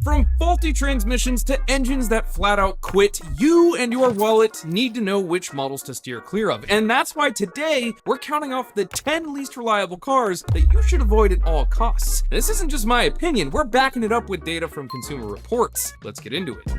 From faulty transmissions to engines that flat out quit, you and your wallet need to know which models to steer clear of. And that's why today we're counting off the 10 least reliable cars that you should avoid at all costs. This isn't just my opinion, we're backing it up with data from Consumer Reports. Let's get into it.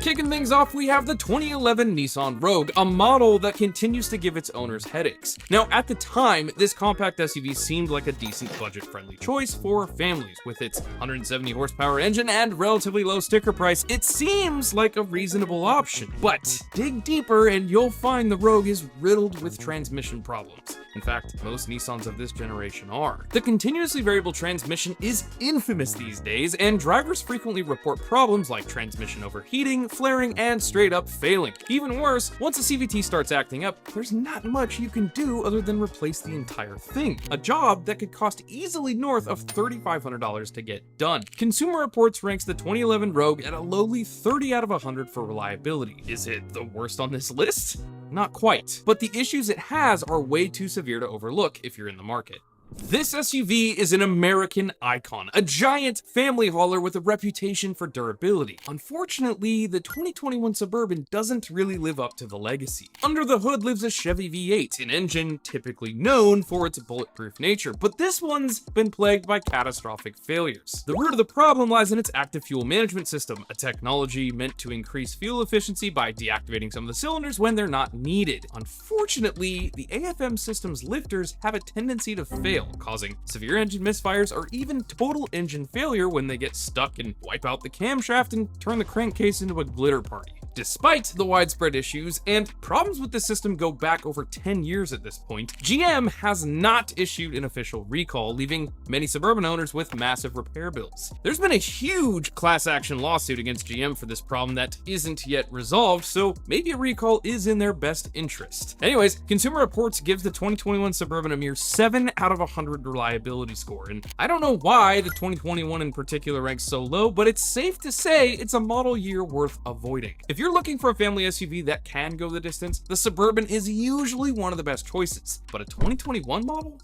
Kicking things off, we have the 2011 Nissan Rogue, a model that continues to give its owners headaches. Now, at the time, this compact SUV seemed like a decent budget-friendly choice for families. With its 170 horsepower engine and relatively low sticker price, it seems like a reasonable option. But dig deeper and you'll find the Rogue is riddled with transmission problems. In fact, most Nissans of this generation are. The continuously variable transmission is infamous these days, and drivers frequently report problems like transmission overheating, flaring, and straight up failing. Even worse, once a CVT starts acting up, there's not much you can do other than replace the entire thing, a job that could cost easily north of $3,500 to get done. Consumer Reports ranks the 2011 Rogue at a lowly 30 out of 100 for reliability. Is it the worst on this list? Not quite, but the issues it has are way too severe to overlook if you're in the market. This SUV is an American icon, a giant family hauler with a reputation for durability. Unfortunately, the 2021 Suburban doesn't really live up to the legacy. Under the hood lives a Chevy V8, an engine typically known for its bulletproof nature, but this one's been plagued by catastrophic failures. The root of the problem lies in its active fuel management system, a technology meant to increase fuel efficiency by deactivating some of the cylinders when they're not needed. Unfortunately, the AFM system's lifters have a tendency to fail, causing severe engine misfires or even total engine failure when they get stuck and wipe out the camshaft and turn the crankcase into a glitter party. Despite the widespread issues, and problems with the system go back over 10 years at this point, GM has not issued an official recall, leaving many Suburban owners with massive repair bills. There's been a huge class action lawsuit against GM for this problem that isn't yet resolved, so maybe a recall is in their best interest. Anyways, Consumer Reports gives the 2021 Suburban a mere 7 out of 100 reliability score, and I don't know why the 2021 in particular ranks so low, but it's safe to say it's a model year worth avoiding. If you're looking for a family SUV that can go the distance, the Suburban is usually one of the best choices, but a 2021 model?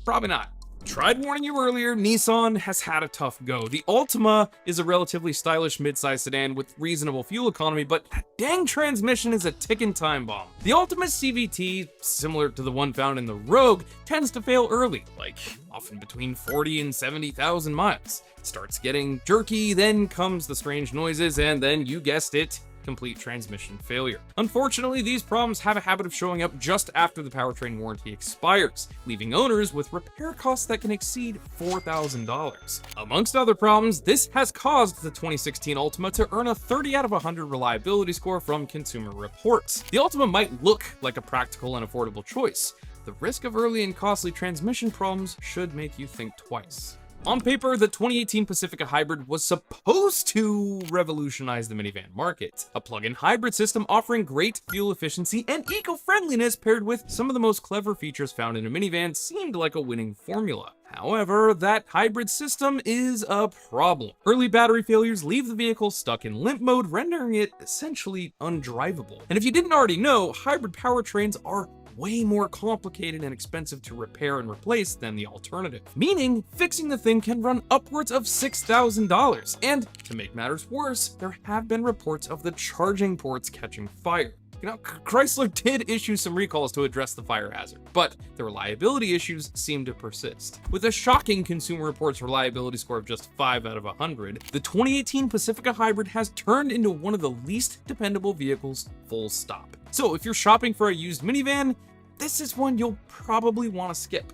Probably not. Tried warning you earlier, Nissan has had a tough go. The Ultima is a relatively stylish midsize sedan with reasonable fuel economy, but that dang transmission is a ticking time bomb. The Ultima's CVT, similar to the one found in the Rogue, tends to fail early, like often between 40 and 70,000 miles. It starts getting jerky, then comes the strange noises, and then, you guessed it, complete transmission failure. Unfortunately, these problems have a habit of showing up just after the powertrain warranty expires, leaving owners with repair costs that can exceed $4,000. Amongst other problems, this has caused the 2016 Ultima to earn a 30 out of 100 reliability score from Consumer Reports. The Ultima might look like a practical and affordable choice. The risk of early and costly transmission problems should make you think twice. On paper, the 2018 Pacifica Hybrid was supposed to revolutionize the minivan market. A plug-in hybrid system offering great fuel efficiency and eco-friendliness paired with some of the most clever features found in a minivan seemed like a winning formula. However, that hybrid system is a problem. Early battery failures leave the vehicle stuck in limp mode, rendering it essentially undrivable. And if you didn't already know, hybrid powertrains are way more complicated and expensive to repair and replace than the alternative, meaning fixing the thing can run upwards of $6,000. And to make matters worse, there have been reports of the charging ports catching fire. You know, Chrysler did issue some recalls to address the fire hazard, but the reliability issues seem to persist. With a shocking Consumer Reports reliability score of just 5 out of 100, the 2018 Pacifica Hybrid has turned into one of the least dependable vehicles, full stop. So if you're shopping for a used minivan, this is one you'll probably want to skip.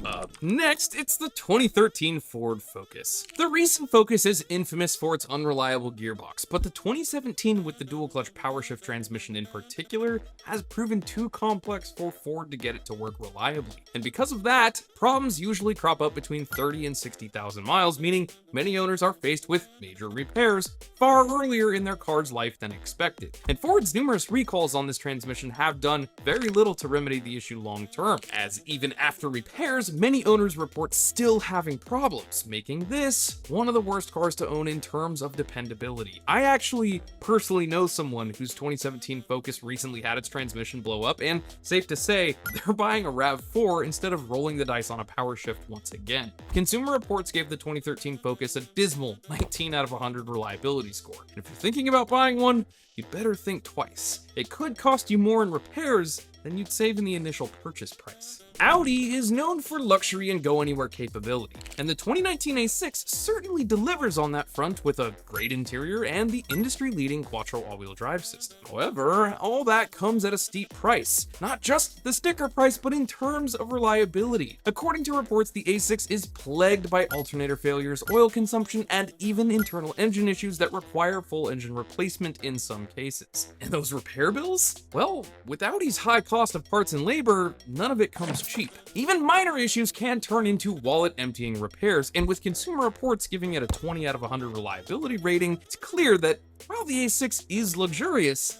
Up next, it's the 2013 Ford Focus. The recent Focus is infamous for its unreliable gearbox, but the 2017 with the dual clutch powershift transmission in particular has proven too complex for Ford to get it to work reliably. And because of that, problems usually crop up between 30 and 60,000 miles, meaning many owners are faced with major repairs far earlier in their car's life than expected. And Ford's numerous recalls on this transmission have done very little to remedy the issue long term, as even after repairs, many owners report still having problems, making this one of the worst cars to own in terms of dependability. I actually personally know someone whose 2017 Focus recently had its transmission blow up, and safe to say, they're buying a RAV4 instead of rolling the dice on a power shift once again. Consumer Reports gave the 2013 Focus a dismal 19 out of 100 reliability score. And if you're thinking about buying one, you'd better think twice. It could cost you more in repairs than you'd save in the initial purchase price. Audi is known for luxury and go-anywhere capability, and the 2019 A6 certainly delivers on that front with a great interior and the industry-leading Quattro all-wheel drive system. However, all that comes at a steep price. Not just the sticker price, but in terms of reliability. According to reports, the A6 is plagued by alternator failures, oil consumption, and even internal engine issues that require full engine replacement in some cases. And those repair bills? Well, with Audi's high cost of parts and labor, none of it comes cheap. Even minor issues can turn into wallet-emptying repairs, and with Consumer Reports giving it a 20 out of 100 reliability rating, it's clear that while the A6 is luxurious,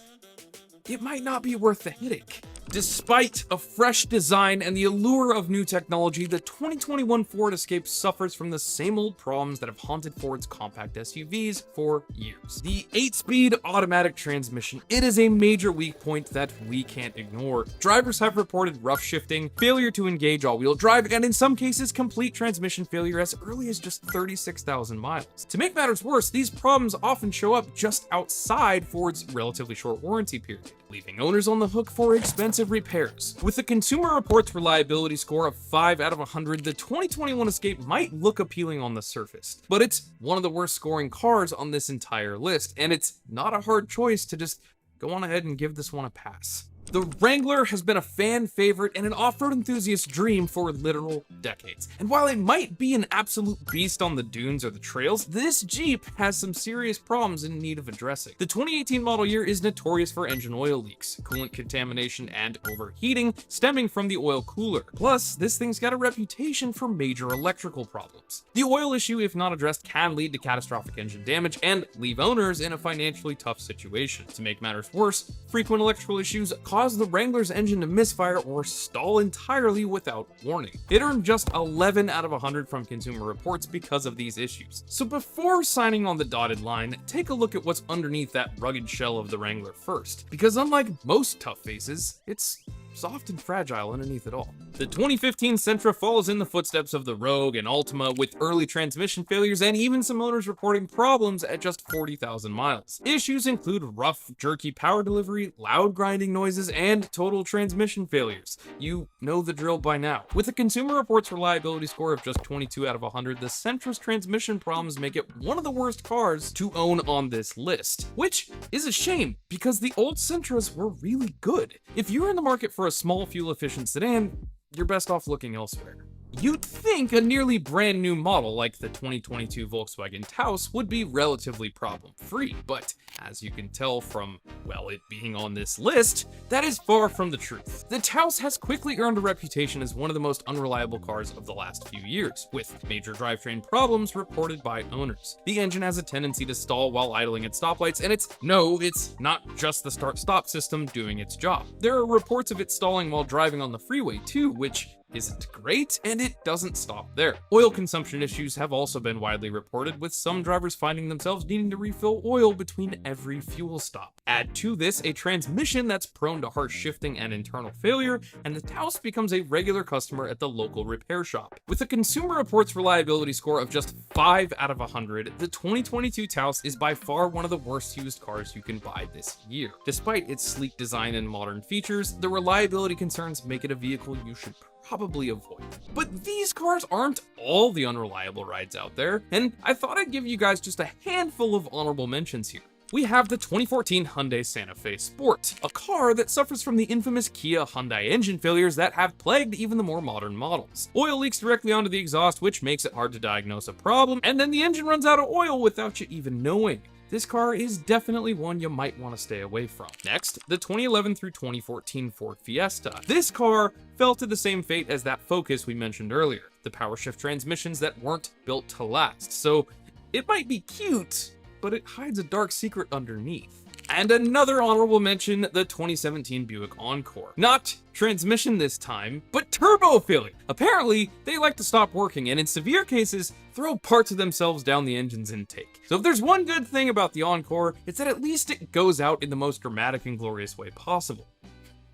it might not be worth the headache. Despite a fresh design and the allure of new technology, the 2021 Ford Escape suffers from the same old problems that have haunted Ford's compact SUVs for years. The 8-speed automatic transmission, it is a major weak point that we can't ignore. Drivers have reported rough shifting, failure to engage all-wheel drive, and in some cases, complete transmission failure as early as just 36,000 miles. To make matters worse, these problems often show up just outside Ford's relatively short warranty period, leaving owners on the hook for expensive repairs. With the Consumer Reports reliability score of 5 out of 100, the 2021 Escape might look appealing on the surface, but it's one of the worst scoring cars on this entire list, and it's not a hard choice to just go on ahead and give this one a pass. The Wrangler has been a fan favorite and an off-road enthusiast's dream for literal decades. And while it might be an absolute beast on the dunes or the trails, this Jeep has some serious problems in need of addressing. The 2018 model year is notorious for engine oil leaks, coolant contamination, and overheating stemming from the oil cooler. Plus, this thing's got a reputation for major electrical problems. The oil issue, if not addressed, can lead to catastrophic engine damage and leave owners in a financially tough situation. To make matters worse, frequent electrical issues cause the Wrangler's engine to misfire or stall entirely without warning. It earned just 11 out of 100 from Consumer Reports because of these issues. So before signing on the dotted line, take a look at what's underneath that rugged shell of the Wrangler first, because unlike most tough faces, it's soft and fragile underneath it all. The 2015 Sentra follows in the footsteps of the Rogue and Ultima with early transmission failures and even some owners reporting problems at just 40,000 miles. Issues include rough, jerky power delivery, loud grinding noises, and total transmission failures. You know the drill by now. With the Consumer Reports reliability score of just 22 out of 100, the Sentra's transmission problems make it one of the worst cars to own on this list, which is a shame because the old Sentras were really good. If you're in the market for a small fuel-efficient sedan, you're best off looking elsewhere. You'd think a nearly brand new model like the 2022 Volkswagen Taos would be relatively problem-free, but as you can tell from, well, it being on this list, that is far from the truth. The Taos has quickly earned a reputation as one of the most unreliable cars of the last few years, with major drivetrain problems reported by owners. The engine has a tendency to stall while idling at stoplights, and it's not just the start-stop system doing its job. There are reports of it stalling while driving on the freeway too, which isn't great, and it doesn't stop there. Oil consumption issues have also been widely reported, with some drivers finding themselves needing to refill oil between every fuel stop. Add to this a transmission that's prone to harsh shifting and internal failure, and the Taos becomes a regular customer at the local repair shop. With a Consumer Reports reliability score of just 5 out of 100, the 2022 Taos is by far one of the worst used cars you can buy this year. Despite its sleek design and modern features, the reliability concerns make it a vehicle you should probably avoid. But these cars aren't all the unreliable rides out there, and I thought I'd give you guys just a handful of honorable mentions here. We have the 2014 Hyundai Santa Fe Sport, a car that suffers from the infamous Kia Hyundai engine failures that have plagued even the more modern models. Oil leaks directly onto the exhaust, which makes it hard to diagnose a problem, and then the engine runs out of oil without you even knowing. This car is definitely one you might want to stay away from. Next, the 2011 through 2014 Ford Fiesta. This car fell to the same fate as that Focus we mentioned earlier, the power shift transmissions that weren't built to last. So it might be cute, but it hides a dark secret underneath. And another honorable mention, the 2017 Buick Encore. Not transmission this time, but turbo failure. Apparently, they like to stop working and in severe cases, throw parts of themselves down the engine's intake. So if there's one good thing about the Encore, it's that at least it goes out in the most dramatic and glorious way possible.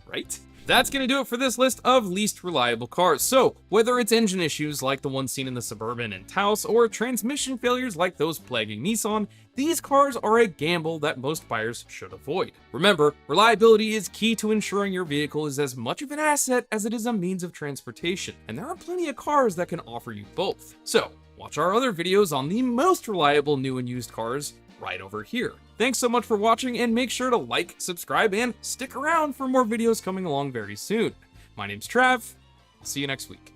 Right? That's gonna do it for this list of least reliable cars. So, whether it's engine issues like the ones seen in the Suburban and Taos, or transmission failures like those plaguing Nissan, these cars are a gamble that most buyers should avoid. Remember, reliability is key to ensuring your vehicle is as much of an asset as it is a means of transportation, and there are plenty of cars that can offer you both. So, watch our other videos on the most reliable new and used cars right over here. Thanks so much for watching, and make sure to like, subscribe, and stick around for more videos coming along very soon. My name's Trav. I'll see you next week.